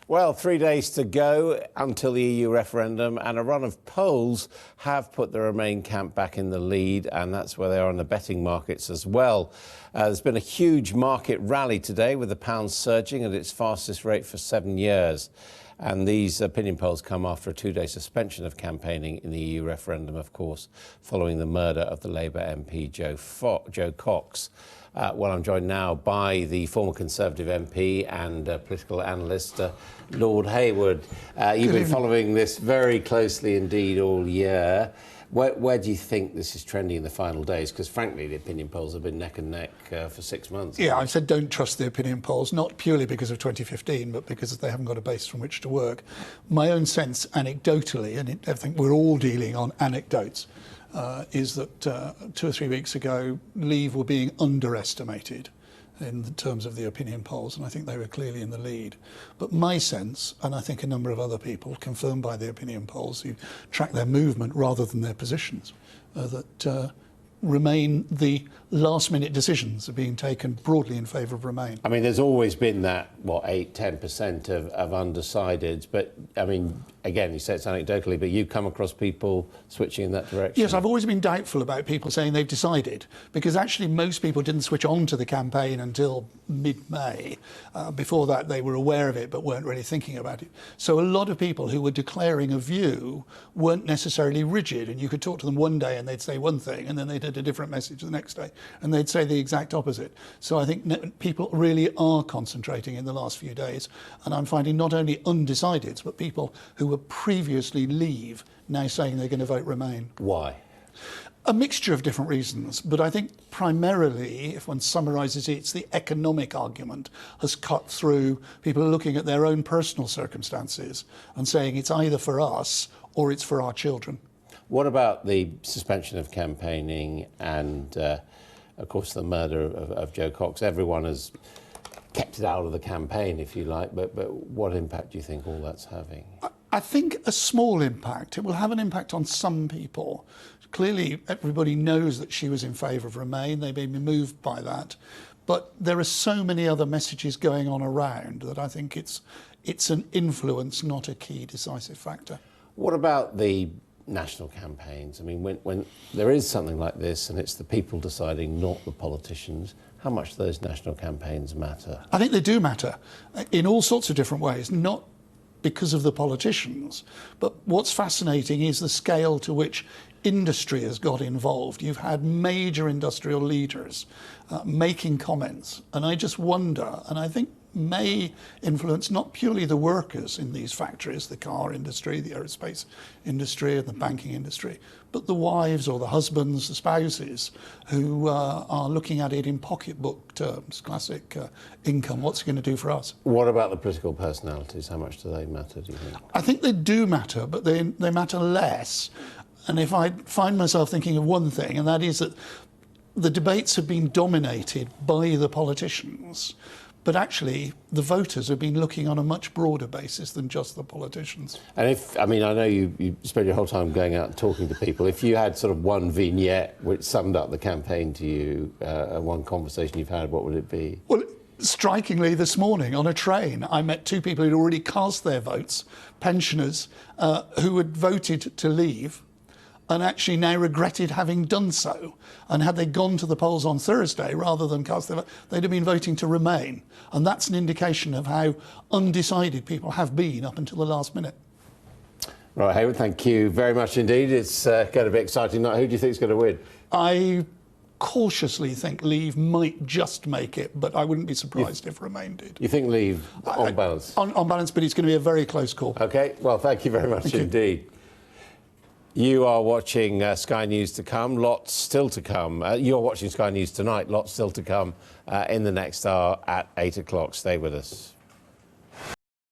Well, 3 days to go until the EU referendum, and a run of polls have put the Remain camp back in the lead, and that's where they are in the betting markets as well. There's been a huge market rally today with the pound surging at its fastest rate for 7 years. And these opinion polls come after a 2-day suspension of campaigning in the EU referendum, of course, following the murder of the Labour MP Joe Cox. Well, I'm joined now by the former Conservative MP and political analyst, Lord Hayward. You've been following this very closely indeed all year. Where do you think this is trending in the final days? Because frankly, the opinion polls have been neck and neck for 6 months. Yeah, I said don't trust the opinion polls, not purely because of 2015, but because they haven't got a base from which to work. My own sense, anecdotally, and I think we're all dealing on anecdotes, is that 2 or 3 weeks ago, Leave were being underestimated in terms of the opinion polls, and I think they were clearly in the lead. But my sense, and I think a number of other people, confirmed by the opinion polls who track their movement rather than their positions, that Remain, the last-minute decisions are being taken broadly in favour of Remain. I mean, there's always been that, 8–10% of undecideds, but, I mean, again, you say it's anecdotally, but you come across people switching in that direction. Yes, I've always been doubtful about people saying they've decided, because actually most people didn't switch on to the campaign until mid-May. Before that, they were aware of it, but weren't really thinking about it. So a lot of people who were declaring a view weren't necessarily rigid, and you could talk to them one day and they'd say one thing, and then they'd had a different message the next day, and they'd say the exact opposite. So I think people really are concentrating in the last few days, and I'm finding not only undecideds, but people who were previously Leave now saying they're going to vote Remain. Why? A mixture of different reasons, but I think primarily, if one summarises it, it's the economic argument has cut through. People are looking at their own personal circumstances and saying it's either for us or it's for our children. What about the suspension of campaigning and, of course, the murder of Joe Cox? Everyone has kept it out of the campaign, if you like, but what impact do you think all that's having? I think a small impact. It will have an impact on some people. Clearly, everybody knows that she was in favour of Remain. They may be moved by that. But there are so many other messages going on around that I think it's an influence, not a key decisive factor. What about the national campaigns? I mean, when there is something like this and it's the people deciding, not the politicians, how much do those national campaigns matter? I think they do matter in all sorts of different ways, not because of the politicians, but what's fascinating is the scale to which industry has got involved. You've had major industrial leaders making comments, and I just wonder, and I think may influence not purely the workers in these factories, the car industry, the aerospace industry and the banking industry, but the wives or the husbands, the spouses who are looking at it in pocketbook terms, classic income, what's it going to do for us? What about the political personalities? How much do they matter, do you think? I think they do matter, but they matter less. And if I find myself thinking of one thing, and that is that the debates have been dominated by the politicians, but actually the voters have been looking on a much broader basis than just the politicians. And I know you spend your whole time going out and talking to people. If you had sort of one vignette which summed up the campaign to you, one conversation you've had, what would it be? Well, strikingly, this morning on a train, I met two people who'd already cast their votes, pensioners who had voted to Leave, and actually now regretted having done so. And had they gone to the polls on Thursday rather than cast their vote, they'd have been voting to Remain. And that's an indication of how undecided people have been up until the last minute. Right, Hayward, thank you very much indeed. It's going to be exciting night. Who do you think is going to win? I cautiously think Leave might just make it, but I wouldn't be surprised if Remain did. You think Leave on balance? On balance, but it's going to be a very close call. OK, well, thank you very much indeed. You are watching Sky News to come, lots still to come. You're watching Sky News tonight, lots still to come in the next hour at 8 o'clock. Stay with us.